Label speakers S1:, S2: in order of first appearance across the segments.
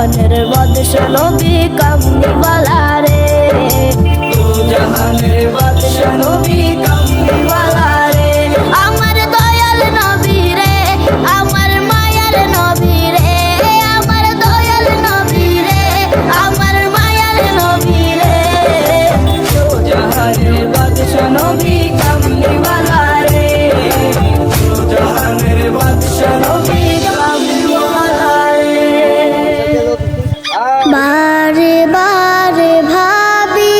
S1: জাহানের বাদশা নবী কামলিওয়ালা রে,
S2: দু জাহানের বাদশা নবী কামলিওয়ালা রে।
S1: আমার দয়াল নবী রে, আমার মায়ার নবী রে, আমার দয়াল নবী রে, আমার মায়ার নবী রে,
S2: দু জাহানের বাদশা নবী কামলিওয়ালা রে, দু জাহানের বাদশা নবী কামলিওয়ালা রে।
S1: বারে বারে ভাবি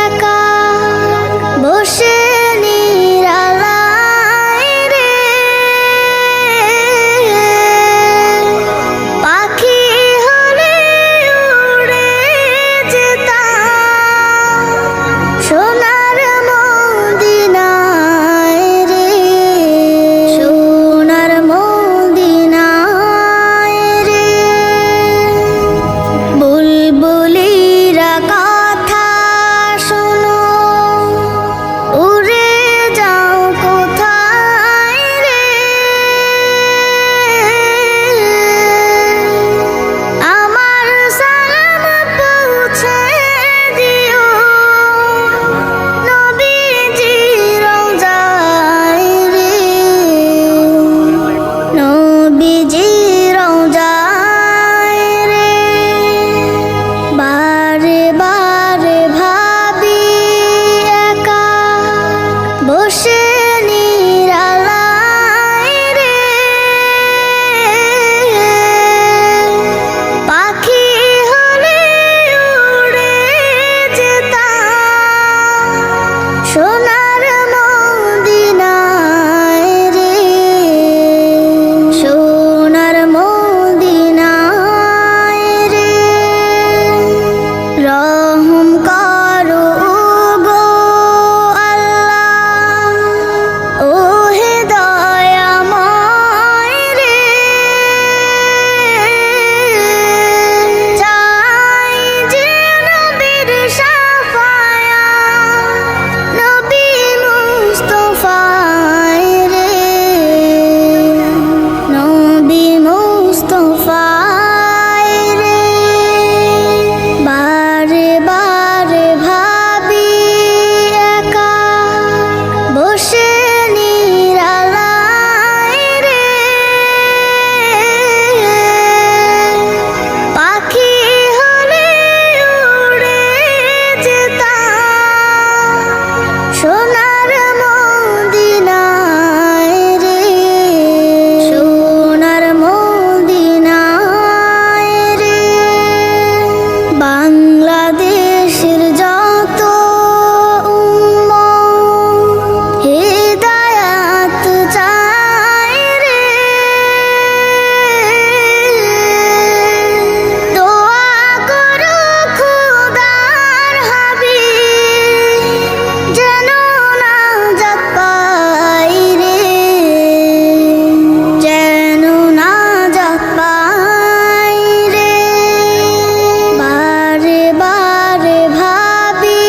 S1: একা বসে নিরালায় রে, পাখি হলে উড়ে যেতাম সোনার মদিনায় রে, সোনার মদিনায় রে। বুলবুলিরা কথা শোনো, উড়ে যাও কোথায় রে, আমার সালাম পৌঁছে দিও নবীজি রওজায় রে, নবীজি রওজায় রে। বারে বারে ভাবি একা বসে নিরালায় রে, পাখি হলে উড়ে যেতাম সোনার মদিনায় রে, সোনার মদিনায় রে। রহম করো গো আল্লাহ, ও হে দয়াময় রে, চাই যে নবীর শাফায়াত, নবী মুস্তাফায় রে, নবী মুস্তাফায় রে। বারে বারে ভাবি একা বসে নিরালায় রে, পাখি হলে উড়ে যেতাম সোনার মদিনায় রে, সোনার মদিনায় রে। বাংলাদেশের যত উম্মত হিদায়াত চায় রে, দোয়া করো খোদার হাবিব যেন নাজাত পাই রে, যেন নাজাত পাই রে। বারে বারে ভাবি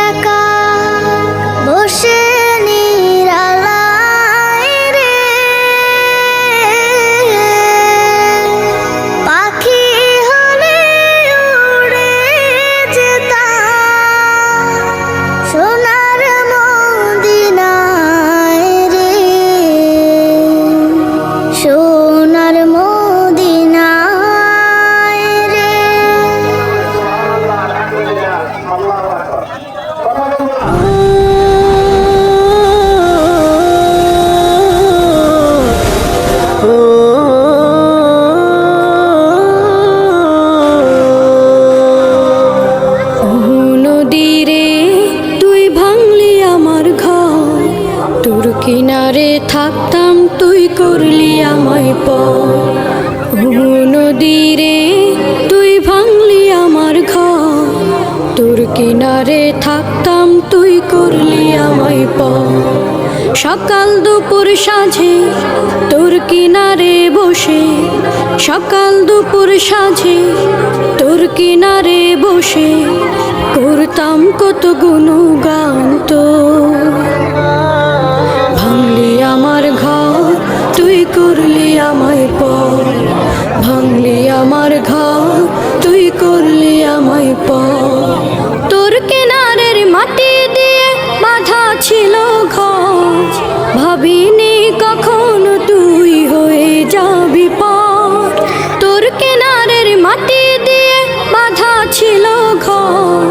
S1: একা বসে নিরালায় রে, পাখি হলে উড়ে যেতাম সোনার মদিনায় রে, সোনার মদিনায় রে।
S3: নদীরে তুই ভাঙলি আমার ঘর, তোর কিনারে থাকতাম তুই করলি আমায় পর। নদীরে তুই ভাঙলি আমার ঘর, তোর কিনারে থাকতাম তুই করলি আমায় পর। সকাল দুপুর সাঁঝে তোর কিনারে বসে, সকাল দুপুর সাঁঝে তোর কিনারে বসে করতাম কত গুণগান তোর। ভাঙলি আমার ঘর তুই করলি আমায় পর, ভাঙলি আমার ঘর তুই করলি আমায় পর তোর কিনারের মাটি দিয়ে বাঁধা ছিল ঘর ভাবিনি কখনো তুই হয়ে যাবি পর তোর কিনারের মাটি দিয়ে বাঁধা ছিল ঘর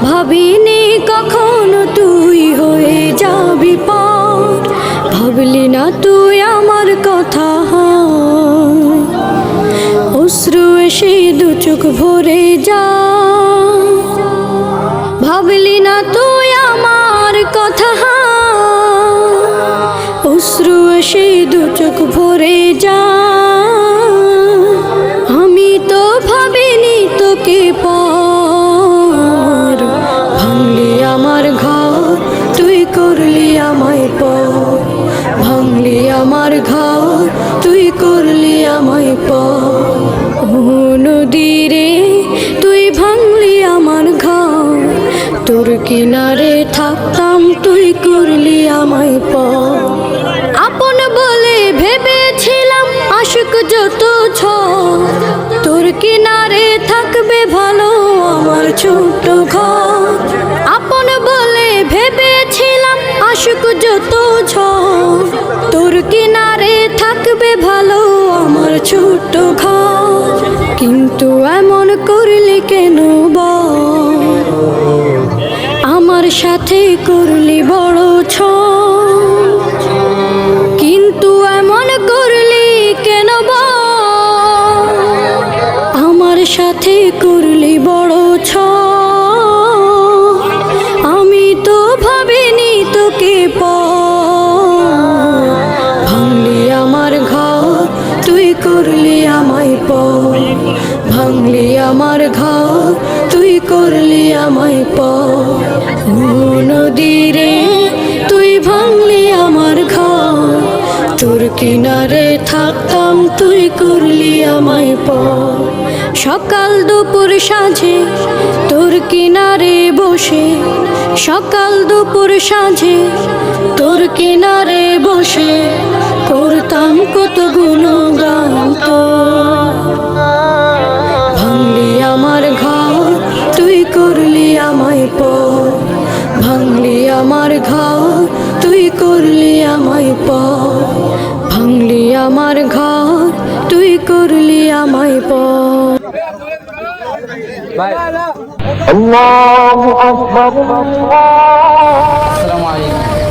S3: ভাবিনি কখনো তুই হয়ে যাবি পর ভাবলি না তুই আমার কথা অশ্রু এসে দু চোখ ভরে যা ভাবলি না তুই আমার কথা অশ্রু এসে দু চোখ ভরে যা আমি তো ভাবিনি তোকে পর ভাঙলি আমার ঘর তুই করলি আমায় পর ভাঙলি আমার ঘর তুই করলি আমায় পর ও নদীরে তুই ভাঙলি আমার ঘর তোর কিনারে থাকতাম তুই করলি আমায় পর আপন বলে ভেবেছিলাম আশুক যত তোর কিনারে থাকবে ভালো আমার ছোট ঘর আপন বলে ভেবেছিলাম আশুক যত তোর কিনারে থাকবে ভালো আমার ছোট ঘর কিন্তু এমন করলি কেন বল আমার সাথে করলি বড় কিন্তু এমন করলি কেন বল আমার সাথে করলি বড় আমি তো ভাবিনি তোকে ভাঙলি আমার ঘর তুই করলি আমায় পর ভাঙলি আমার ঘর তুই করলি আমায় পর নদীরে তুই ভাঙলি আমার ঘর তোর কিনারে থাকতাম তুই করলি আমায় পর সকাল দুপুর সাঁঝে তোর কিনারে বসে সকাল দুপুর সাঁঝে তোর কিনারে বসে করতাম কত গুণগান ভাঙলি আমার ঘর তুই করলি আমায় পর ভাঙলি আমার ঘর তুই করলি আমায় পর ভাঙলি আমার ঘর তুই করলি আমায় পর
S4: الله أكبر الله
S5: আসসালামু আলাইকুম